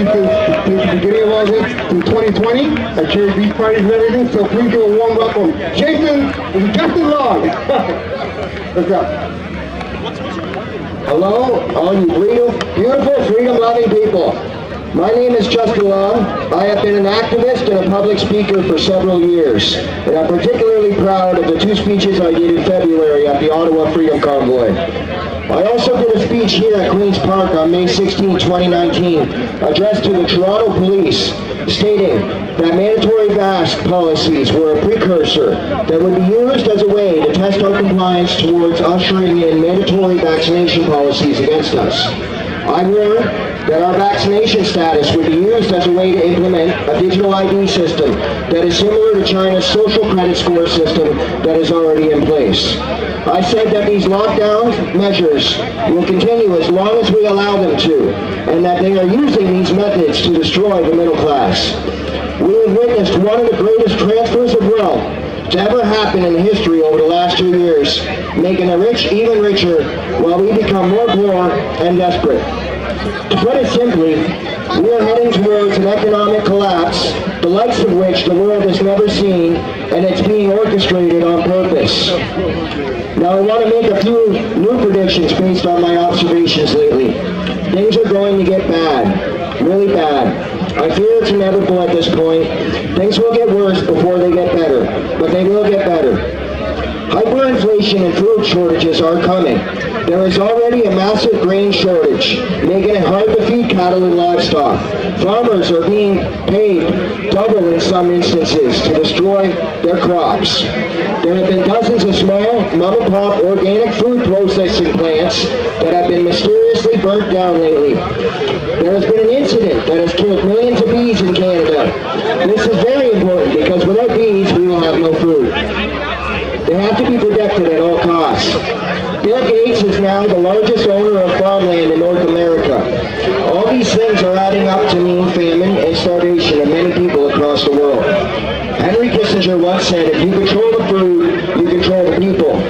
the beginning of all this in 2020. I carried these parties and everything, so please do a warm welcome. Jason is Justin Long. What's up? Hello, all you beautiful, freedom-loving people. My name is Justin Long. I have been an activist and a public speaker for several years, and I'm particularly proud of the 2 speeches I did in February at the Ottawa Freedom Convoy. I also did a speech here at Queen's Park on May 16, 2019, addressed to the Toronto Police, stating that mandatory mask policies were a precursor that would be used as a way to test our compliance towards ushering in mandatory vaccination policies against us. I warned that our vaccination status would be used as a way to implement a digital ID system that is similar to China's social credit score system that is already in place. I said that these lockdown measures will continue as long as we allow them to, and that they are using these methods to destroy the middle class. We have witnessed one of the greatest transfers of wealth to ever happen in history over the last 2 years, making the rich even richer while we become more poor and desperate. To put it simply, we are heading towards an economic collapse, the likes of which the world has never seen, and it's being orchestrated on purpose. Now I want to make a few new predictions based on my observations lately. Things are going to get bad, really bad. I fear it's inevitable at this point. Things will get worse before they get better, but they will get better. Hyperinflation and food shortages are coming. There is already a massive grain shortage, making it hard to feed cattle and livestock. Farmers are being paid double in some instances to destroy their crops. There have been dozens of small, mom-and-pop organic food processing plants that have been mysteriously burnt down lately. There has been an incident that has killed millions of bees in Canada. This is very important because without bees, we will have no food. They have to be protected at all costs. Bill Gates is now the largest owner of farmland in North America. All these things are adding up to mean famine and starvation of many people across the world. Henry Kissinger once said, if you control the food, you control the people.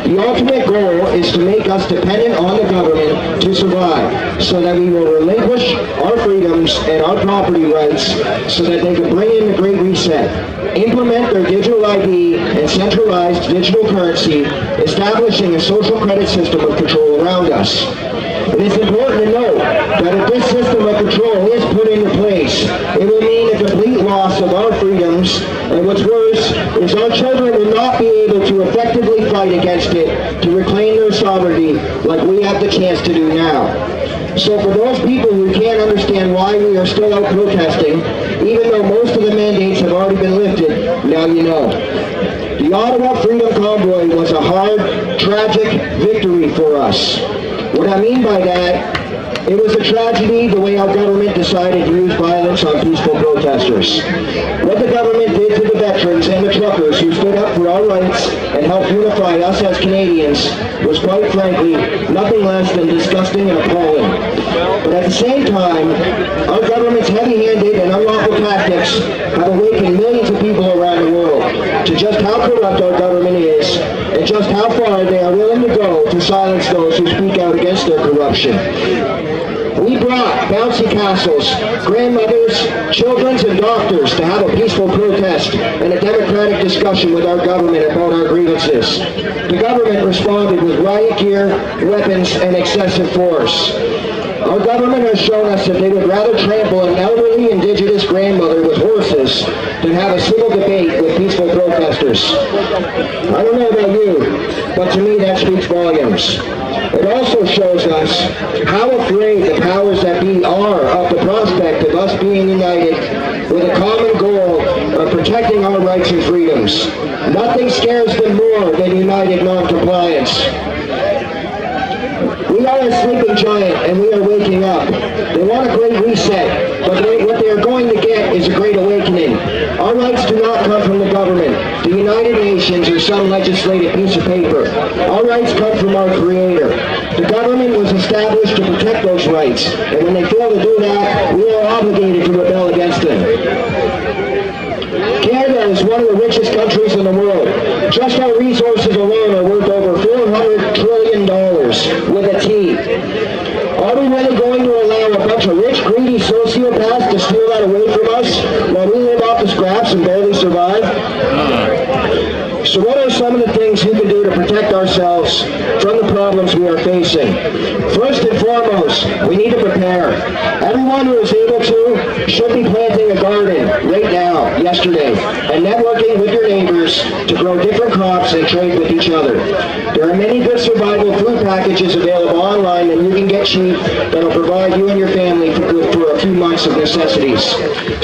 The ultimate goal is to make us dependent on the government to survive, so that we will relinquish our freedoms and our property rights so that they can bring in the Great Reset, implement their digital ID and centralized digital currency, establishing a social credit system of control around us. It is important to note that if this system of control is put into place, it will mean a complete loss of our freedoms, and what's worse is our children will not be able to effectively fight against it to reclaim their sovereignty like we have the chance to do now. So for those people who can't understand why we are still out protesting, even though most of the mandates have already been lifted, now you know. The Ottawa Freedom Convoy was a hard, tragic victory for us. What I mean by that, it was a tragedy the way our government decided to use violence on peaceful protesters. What the government did to the veterans and the truckers who stood up for our rights and helped unify us as Canadians was quite frankly nothing less than disgusting and appalling. But at the same time, our government's heavy-handed and unlawful tactics have awakened millions of people around the world to just how corrupt our government is and just how far they are willing to go to silence those who speak out against their corruption. We brought bouncy castles, grandmothers, children, and doctors to have a peaceful protest and a democratic discussion with our government about our grievances. The government responded with riot gear, weapons, and excessive force. Our government has shown us that they would rather trample an elderly indigenous grandmother with horses than have a civil debate with peaceful protesters. I don't know about you, but to me that speaks volumes. It also shows us how afraid the powers that be are of the prospect of us being united with a common goal of protecting our rights and freedoms. Nothing scares them more than united non-compliance. We are a sleeping giant and we are waking up. They want a great reset, but what they are going to get is a great awakening. Our rights do not come from the government, the United Nations, or some legislative piece of paper. Our rights come from our Creator. The government was established to protect those rights, and when they fail to do that, we are obligated to rebel against them. Canada is one of the richest countries in the world. Just our resources alone are worth over $400 trillion with a T. Are we really going to allow a bunch of rich, greedy, socialists that away from us while we live off the scraps and barely survive? So what are some of the things you can do to protect ourselves from the problems we are facing? First and foremost, we need to prepare. Everyone who is able to should be planting a garden right now, yesterday, and networking with your neighbors to grow different crops and trade with each other. There are many good survival food packages available online that you can get cheap that will provide you and your family for a few months of necessities.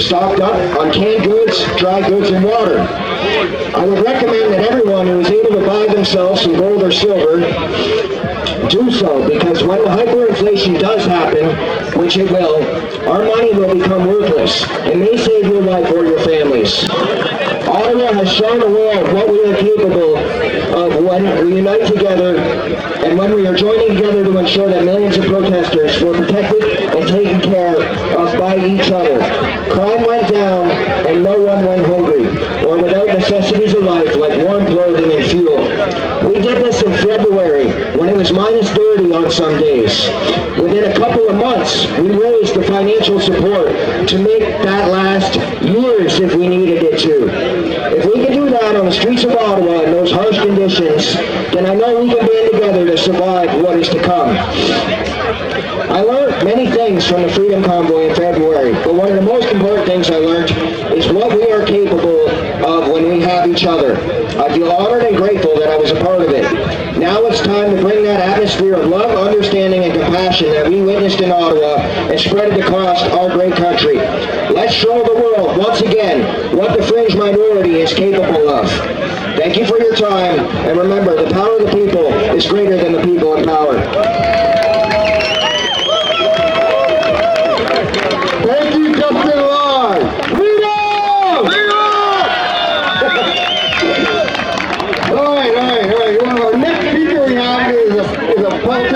Stocked up on canned goods, dry goods, and water. I would recommend that everyone who is able to buy themselves some gold or silver do so, because when the hyperinflation does happen, which it will, our money will become worthless. It may save your life or your families. Ottawa has shown the world what we are capable of when we unite together and when we are joining together to ensure that millions of protesters were protected and taken care of by each other. Crime went down and no one went hungry or without necessities of life like warm clothing and fuel. We did this in February when it was minus 30 on some days. Within a couple of months, we raised the financial support to make that last years if we needed it to. If we can do that on the streets of Ottawa in those harsh conditions, then I know we can band together to survive what is to come. I learned many things from the Freedom Convoy in February, but one of the most important things I learned is what we are capable of when we have each other. I feel honored and grateful that I was a part of it. Now it's time to bring that atmosphere of love, understanding, and compassion that we witnessed in Ottawa and spread it across our great country. Let's show the world, once again, what the fringe minority is capable of. Thank you for your time, and remember, the power of the people is greater than the people in power.